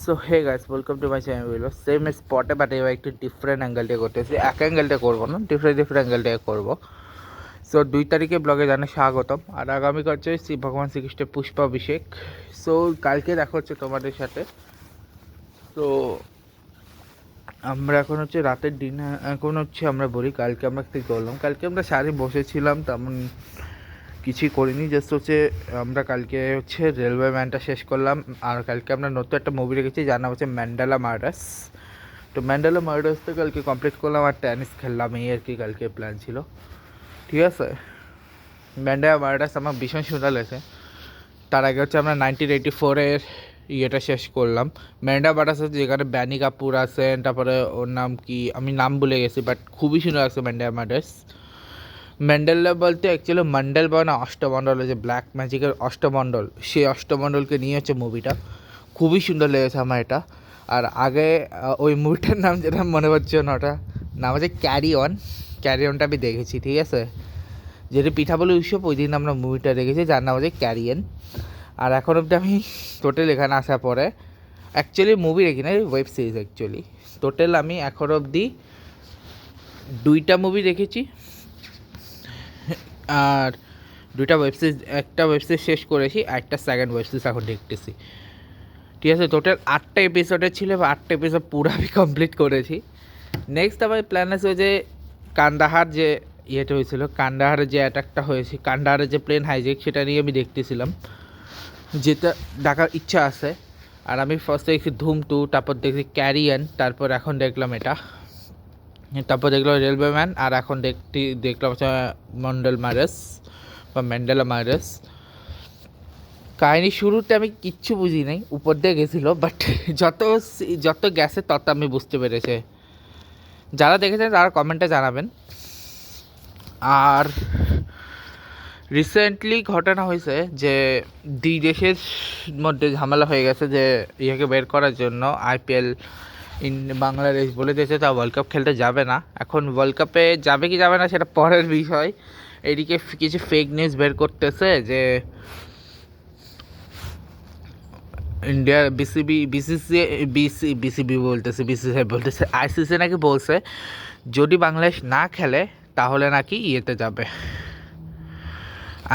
So hey guys, welcome to my channel. Video same spot but এবার একটু different angle দিয়ে করতেছি। এক অ্যাঙ্গেলটা করবো না, ডিফারেন্ট অ্যাঙ্গেল দিয়ে করবো। সো 2 তারিখে ব্লগে জানাই স্বাগতম। আর আগামী হচ্ছে শ্রী ভগবান শ্রীকৃষ্ণের পুষ্পাভিষেক। সো কালকে দেখা হচ্ছে তোমাদের সাথে। তো আমরা এখন হচ্ছে রাতের ডিনার, এখন হচ্ছে আমরা বলি কালকে আমরা কী করলাম। কালকে আমরা সারি বসেছিলাম, তেমন কিছুই করিনি। জাস্ট হচ্ছে আমরা কালকে হচ্ছে রেলওয়ে ম্যানটা শেষ করলাম। আর কালকে আমরা নতুন একটা মুভি রেখেছি যার নাম হচ্ছে ম্যান্ডেলা মার্ডার্স। তো ম্যান্ডেলা মার্ডার্স তো কালকে কমপ্লিট করলাম আর টেনিস খেললাম, এই আর কি কালকে প্ল্যান ছিল। ঠিক আছে, ম্যান্ডেলা মার্ডার্স আমার ভীষণ সুন্দর লেগেছে। তার আগে হচ্ছে আমরা 1984-এর ইয়েটা শেষ করলাম। ম্যান্ডেলা মার্ডার্স হচ্ছে যেখানে ব্যানি কাপুর আছেন, তারপরে ওর নাম কি আমি নাম ভুলে গেছি, বাট খুবই সুন্দর লাগছে ম্যান্ডেলা মার্ডার্স। ম্যান্ডেলা বলতে অ্যাকচুয়ালি মণ্ডল বা না অষ্টমণ্ডল, যে ব্ল্যাক ম্যাজিকের অষ্টমণ্ডল, সেই অষ্টমণ্ডলকে নিয়ে হচ্ছে মুভিটা। খুবই সুন্দর লেগেছে আমার এটা। আর আগে ওই মুভিটার নাম যেটা মনে হচ্ছে না, ওটা নাম হচ্ছে ক্যারি অনটা আমি দেখেছি। ঠিক আছে, যেটা পিঠা বলে উৎসব, ওই দিন আমরা মুভিটা দেখেছি যার নাম হচ্ছে ক্যারিয়েন। আর এখন অবধি আমি টোটাল এখানে আসার পরে অ্যাকচুয়ালি মুভি দেখি না, ওয়েব সিরিজ অ্যাকচুয়ালি। টোটাল আমি এখন অবধি 2টা মুভি দেখেছি আর 2টা ওয়েব সিরিজ, একটা ওয়েব সিরিজ শেষ করেছি আর একটা সেকেন্ড ওয়েব সিরিজ এখন দেখতেছি। ঠিক আছে, টোটাল 8টা এপিসোডের ছিল, 8টা এপিসোড পুরো আমি কমপ্লিট করেছি। নেক্সট আমার প্ল্যান আছে যে কান্দাহার যে ইয়েটা হয়েছিল, কান্দাহারের যে অ্যাটাকটা হয়েছে, কান্দাহারের যে প্লেন হাইজেক, সেটা নিয়ে আমি দেখতেছিলাম, যেটা দেখার ইচ্ছা আছে। আর আমি ফার্স্টে দেখছি ধুম 2, তারপর দেখছি ক্যারিয়ান, তারপর এখন দেখলাম এটা, তারপর দেখলাম রেলওয়ে ম্যান, আর এখন দেখলাম হচ্ছে ম্যান্ডেলা মার্ডার্স। কাহিনি শুরুতে আমি কিচ্ছু বুঝি নাই, উপর দিয়ে গেছিলো, বাট যত গেছে তত আমি বুঝতে পেরেছি। যারা দেখেছেন তারা কমেন্টে জানাবেন। আর রিসেন্টলি ঘটনা হয়েছে যে 2 দেশের মধ্যে ঝামেলা হয়ে গেছে, যে ইয়াকে বের করার জন্য IPL বাংলাদেশ বলে দিয়েছে তা ওয়ার্ল্ড কাপ খেলতে যাবে না। এখন ওয়ার্ল্ড কাপে যাবে কি যাবে না সেটা পরের বিষয়। এদিকে কিছু ফেক নিউজ বের করতেছে যে ইন্ডিয়ার বিসিবি বলতেছে ICC নাকি বলছে যদি বাংলাদেশ না খেলে তাহলে নাকি ইয়েতে যাবে,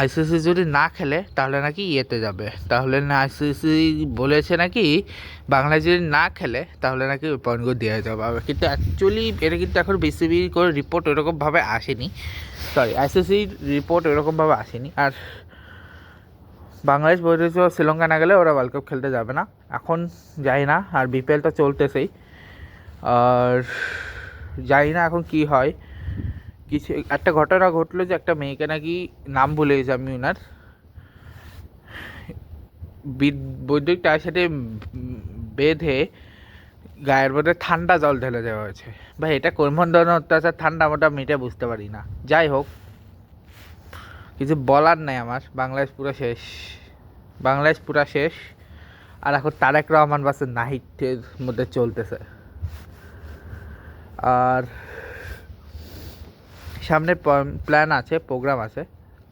ICC যদি না খেলে তাহলে নাকি ইয়েতে যাবে, তাহলে না ICC বলেছে নাকি বাংলাদেশ যদি না খেলে তাহলে নাকি ওই পয়েন্টগুলো দেওয়া যাবে। কিন্তু অ্যাকচুয়ালি এটা কিন্তু এখন বিসিবি করে রিপোর্ট ওরকমভাবে আসেনি, ICCর রিপোর্ট ওরকমভাবে আসেনি। আর বাংলাদেশ বলেছে শ্রীলঙ্কা না গেলে ওরা ওয়ার্ল্ড কাপ খেলতে যাবে না। এখন যাই না, আর BPL তো চলতেছেই, আর জানি না এখন কি হয়। কিছু একটা ঘটনা ঘটলো যে একটা মেয়েকে নাকি, নাম ভুলে গেছি আমি ওনার, বৈদ্যুতিক তার সাথে বেঁধে গায়ের মধ্যে ঠান্ডা জল ঢেলে দেওয়া হয়েছে। ভাই এটা কোন ধরনের অত্যাচার, ঠান্ডা মোটা মিটে বুঝতে পারি না। যাই হোক, কিছু বলার নাই আমার। বাংলাদেশ পুরা শেষ। আর এখন তারেক রহমান বাসের নাহিদের মধ্যে চলতেছে। আর সামনে প্ল্যান আছে, প্রোগ্রাম আছে।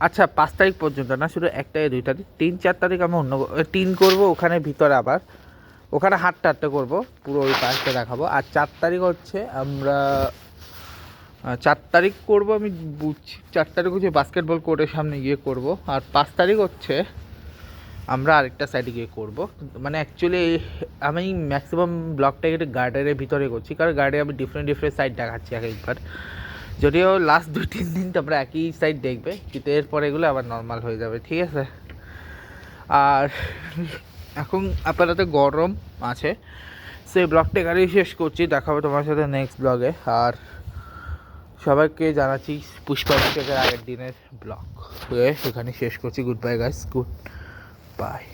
আচ্ছা 5 তারিখ পর্যন্ত না, শুধু 1 তারিখ 2 তারিখ 3 4 তারিখ আমি অন্য 3 করবো ওখানে ভিতরে, আবার ওখানে হাঁটতে করবো, পুরো ওই পার্কটা দেখাবো। আর 4 তারিখ হচ্ছে আমরা 4 তারিখ করবো, আমি বুঝছি 4 তারিখ হচ্ছে বাস্কেটবল কোর্টের সামনে গিয়ে করব। আর 5 তারিখ হচ্ছে আমরা আরেকটা সাইডে গিয়ে করব। মানে অ্যাকচুয়ালি আমি ম্যাক্সিমাম ব্লগটা একটু গার্ডেনের ভিতরে করছি, কারণ গার্ডে আমি ডিফারেন্ট সাইড দেখাচ্ছি এক একবার। যদিও লাস্ট 2-3 দিন তোমরা একই সাইড দেখবে, কিন্তু এরপর এগুলো আবার নর্মাল হয়ে যাবে। ঠিক আছে, আর এখন আপাতত গরম আছে, সেই ব্লগটা এখানেই শেষ করছি। দেখা হবে তোমার সাথে নেক্সট ব্লগে। আর সবাইকে জানাচ্ছি পুষ্পাভিষেকের আগের দিনের ব্লগ এখানে শেষ করছি। Good bye guys, good bye.